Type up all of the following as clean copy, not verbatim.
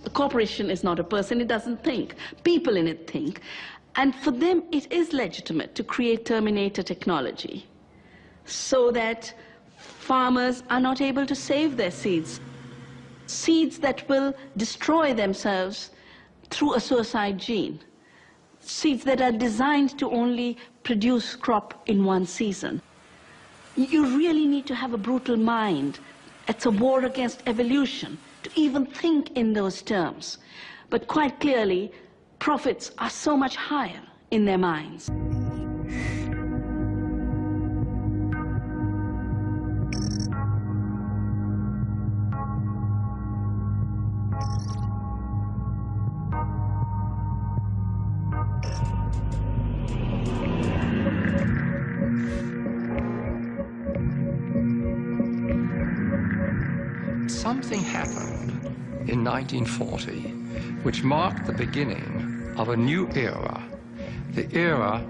A corporation is not a person, it doesn't think. People in it think. And for them, it is legitimate to create terminator technology so that farmers are not able to save their seeds. Seeds that will destroy themselves through a suicide gene. Seeds that are designed to only produce crop in one season. You really need to have a brutal mind. It's a war against evolution to even think in those terms. But quite clearly, profits are so much higher in their minds. Something happened in 1940 which marked the beginning of a new era, the era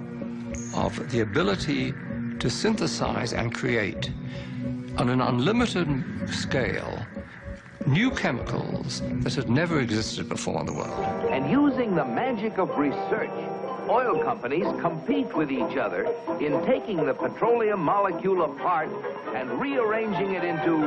of the ability to synthesize and create on an unlimited scale new chemicals that had never existed before in the world. And using the magic of research, oil companies compete with each other in taking the petroleum molecule apart and rearranging it into,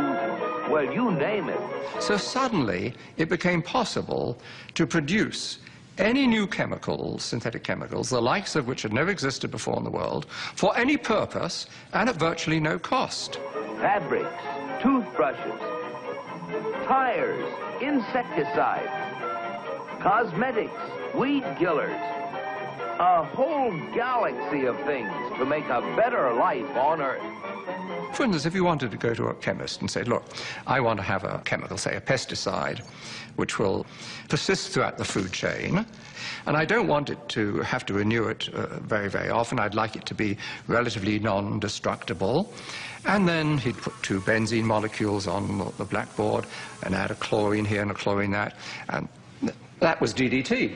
well, you name it. So suddenly it became possible to produce any new chemicals, synthetic chemicals, the likes of which had never existed before in the world, for any purpose and at virtually no cost. Fabrics, toothbrushes, tires, insecticides, cosmetics, weed killers, a whole galaxy of things to make a better life on Earth. For instance, if you wanted to go to a chemist and say, look, I want to have a chemical, say a pesticide, which will persist throughout the food chain, and I don't want it to have to renew it very, very often. I'd like it to be relatively non-destructible. And then he'd put two benzene molecules on the blackboard and add a chlorine here and a chlorine that, and that was DDT.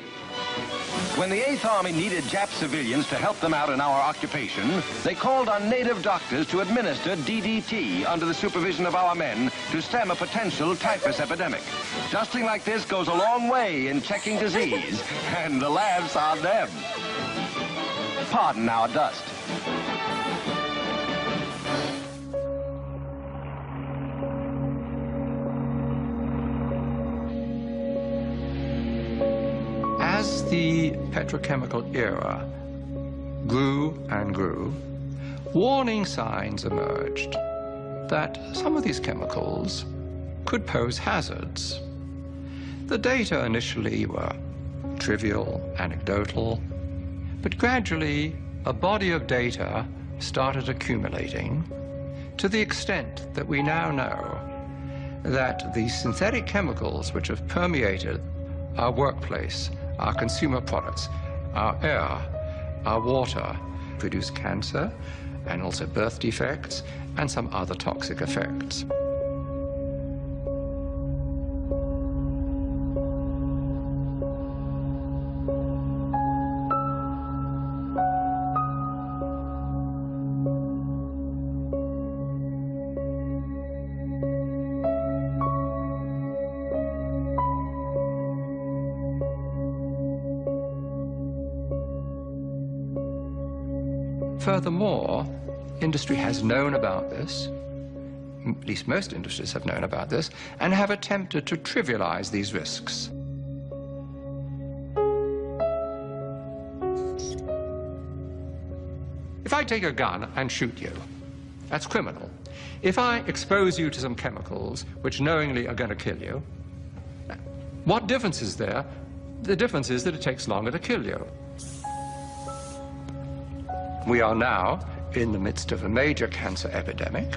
When the 8th Army needed Jap civilians to help them out in our occupation, they called on native doctors to administer DDT under the supervision of our men to stem a potential typhus epidemic. Dusting like this goes a long way in checking disease, and the laughs on them. Pardon our dust. As the petrochemical era grew and grew, warning signs emerged that some of these chemicals could pose hazards. The data initially were trivial, anecdotal, but gradually a body of data started accumulating to the extent that we now know that the synthetic chemicals which have permeated our workplace, our consumer products, our air, our water, produce cancer and also birth defects and some other toxic effects. Furthermore, industry has known about this, at least most industries have known about this, and have attempted to trivialize these risks. If I take a gun and shoot you, that's criminal. If I expose you to some chemicals which knowingly are going to kill you, what difference is there? The difference is that it takes longer to kill you. We are now in the midst of a major cancer epidemic,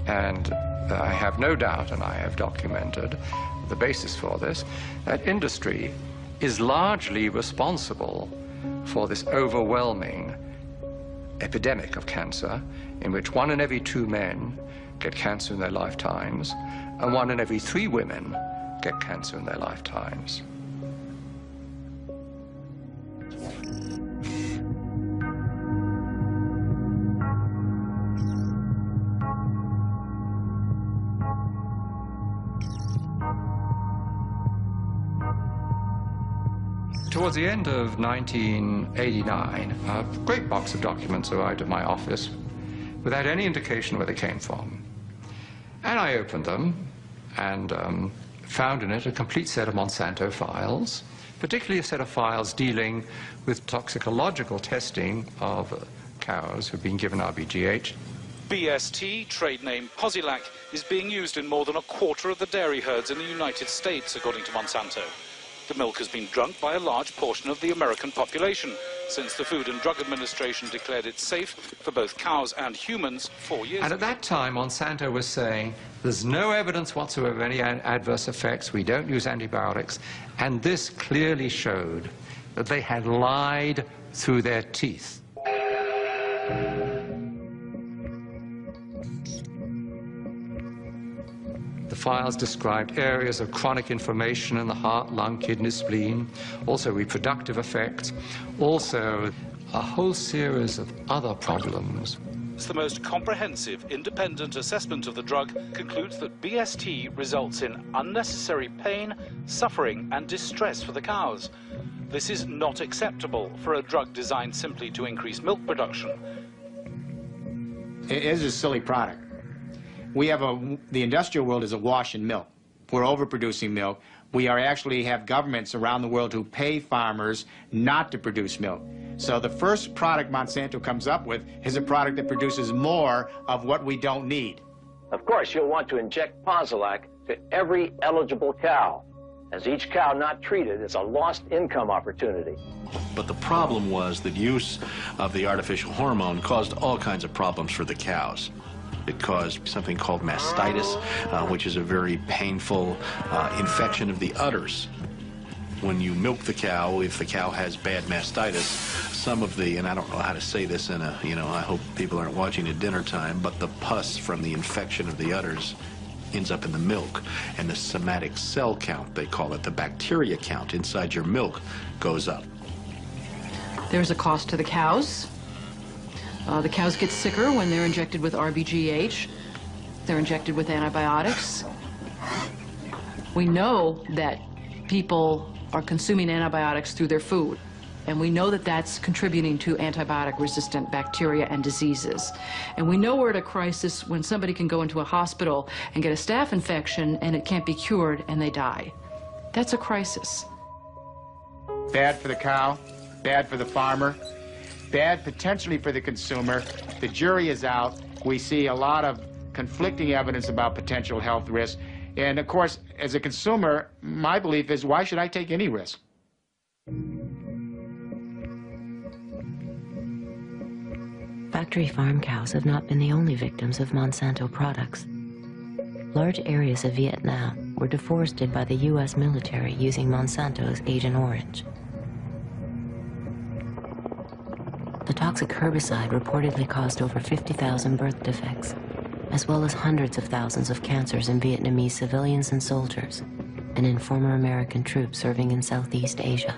and I have no doubt, and I have documented the basis for this, that industry is largely responsible for this overwhelming epidemic of cancer, in which 1 in every 2 men get cancer in their lifetimes, and 1 in every 3 women get cancer in their lifetimes. Towards the end of 1989, a great box of documents arrived at my office without any indication where they came from. And I opened them and found in it a complete set of Monsanto files, particularly a set of files dealing with toxicological testing of cows who've been given RBGH. BST, trade name Posilac, is being used in more than a quarter of the dairy herds in the United States, according to Monsanto. The milk has been drunk by a large portion of the American population since the Food and Drug Administration declared it safe for both cows and humans 4 years ago. And at that time, Monsanto was saying, there's no evidence whatsoever of any adverse effects, we don't use antibiotics, and this clearly showed that they had lied through their teeth. The files described areas of chronic inflammation in the heart, lung, kidney, spleen, also reproductive effects, also a whole series of other problems. The most comprehensive independent assessment of the drug concludes that BST results in unnecessary pain, suffering and distress for the cows. This is not acceptable for a drug designed simply to increase milk production. It is a silly product. We have the industrial world is awash in milk. We're overproducing milk. We actually have governments around the world who pay farmers not to produce milk. So the first product Monsanto comes up with is a product that produces more of what we don't need. Of course, you'll want to inject Posilac to every eligible cow, as each cow not treated is a lost income opportunity. But the problem was that use of the artificial hormone caused all kinds of problems for the cows. It caused something called mastitis, which is a very painful infection of the udders. When you milk the cow, if the cow has bad mastitis, some of the, and I don't know how to say this in a, I hope people aren't watching at dinner time, but the pus from the infection of the udders ends up in the milk, and the somatic cell count, they call it, the bacteria count inside your milk goes up. There's a cost to the cows. The cows get sicker when they're injected with RBGH. They're injected with antibiotics. We know that people are consuming antibiotics through their food, and we know that that's contributing to antibiotic-resistant bacteria and diseases. And we know we're at a crisis when somebody can go into a hospital and get a staph infection and it can't be cured and they die. That's a crisis. Bad for the cow, bad for the farmer, bad potentially for the consumer. The jury is out. We see a lot of conflicting evidence about potential health risks. And of course, as a consumer, my belief is, why should I take any risk? Factory farm cows have not been the only victims of Monsanto products. Large areas of Vietnam were deforested by the U.S. military using Monsanto's Agent Orange. The toxic herbicide reportedly caused over 50,000 birth defects, as well as hundreds of thousands of cancers in Vietnamese civilians and soldiers, and in former American troops serving in Southeast Asia.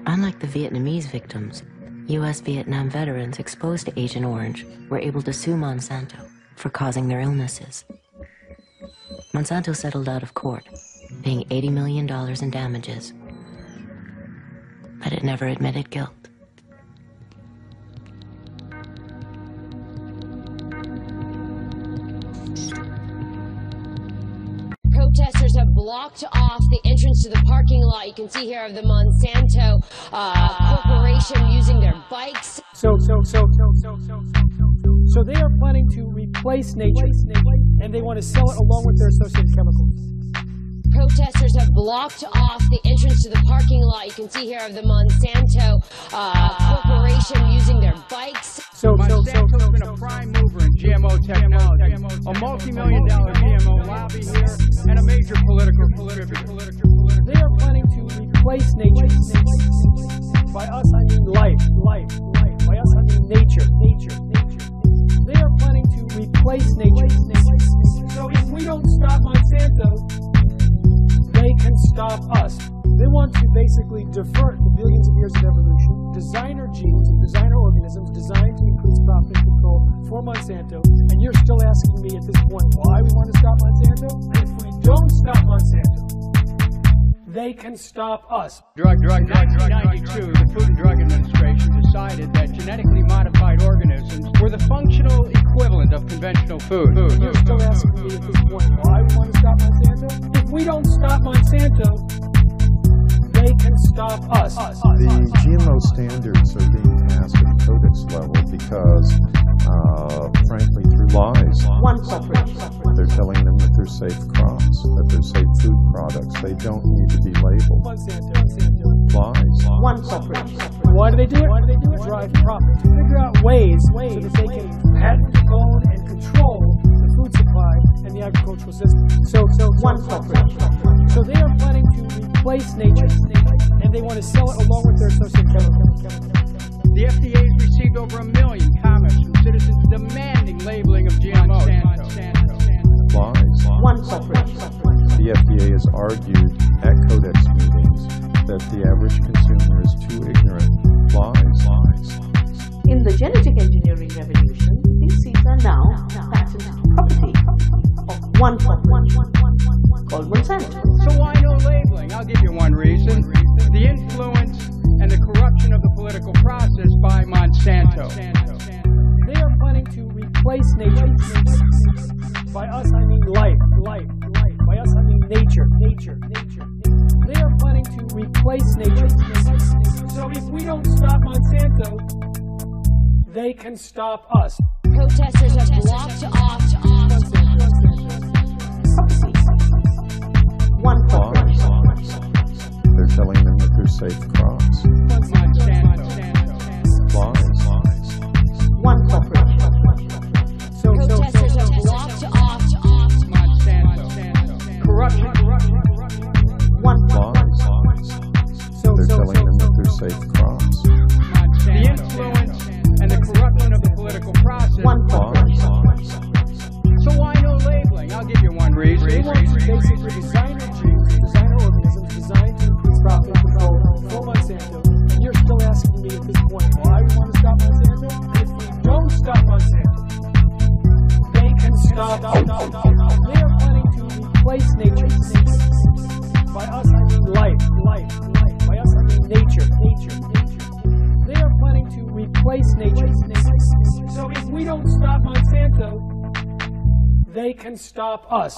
Unlike the Vietnamese victims, U.S. Vietnam veterans exposed to Agent Orange were able to sue Monsanto for causing their illnesses. Monsanto settled out of court, paying $80 million in damages, but it never admitted guilt. Protesters have blocked off the entrance to the parking lot. You can see here of the Monsanto corporation using their bikes. So they are planning to replace nature, and they want to sell it along with their associated chemicals. Protesters have blocked off the entrance to the parking lot. You can see here of the Monsanto corporation using their bikes. Monsanto's been a prime mover in GMO technology, a multi-million-dollar GMO lobby here, and a major political contributor. They are planning to replace nature. By us, I mean life. By us, I mean nature. They are planning to replace nature. So if we don't stop Monsanto, they can stop us. They want to basically divert the billions of years of evolution, designer genes and designer organisms designed to increase profit and control for Monsanto, and you're still asking me at this point why we want to stop Monsanto? If we don't stop Monsanto, they can stop us. In 1992, the Food and Drug Administration decided that genetically modified organisms were the functional equivalent of conventional food. You're still asking me at this point why we want to stop Monsanto? If we don't stop Monsanto, they can stop us. The GMO standards are being passed at the codex level because, frankly, through lies. One corporation. They're telling them that they're safe crops, that they're safe food products. They don't need to be labeled. Monsanto. Lies. One corporation. Why do they do it? Drive profit. To figure out ways so that they can patent, own, and control the food supply and the agricultural system. So one corporation. So they are planning to replace nature, and they want to sell it along with their associated chemicals. The FDA has received over 1 million comments from citizens demanding labeling of GMOs. Lies. One corporation. The FDA has argued at codex meetings that the average consumer is too ignorant. Lies. In the genetic engineering revolution, these seeds are now patent property of one corporation called Monsanto. So why no labeling? I'll give you one reason. The influence and the corruption of the political process by Monsanto. They are planning to replace nature. By us, I mean life. By us, I mean nature. They are planning to replace nature. So if we don't stop Monsanto, they can stop us. Protesters have blocked off one corporation. They're telling them that they're safe crops. Lies. One corporation. Protesters have blocked off Monsanto. Corruption. One corporation. They're telling them that they're safe crops. The influence and the corruption of the political process. One corporation. So why no labeling? I'll give you one reason. They want to basically design organisms designed to increase profit control for Monsanto. And you're still asking me at this point why we want to stop Monsanto? If we don't stop Monsanto, they can stop us. They are planning to replace nature. By us, I mean life. By us, I mean nature. They are planning to replace nature. So if we don't stop Monsanto, they can stop us.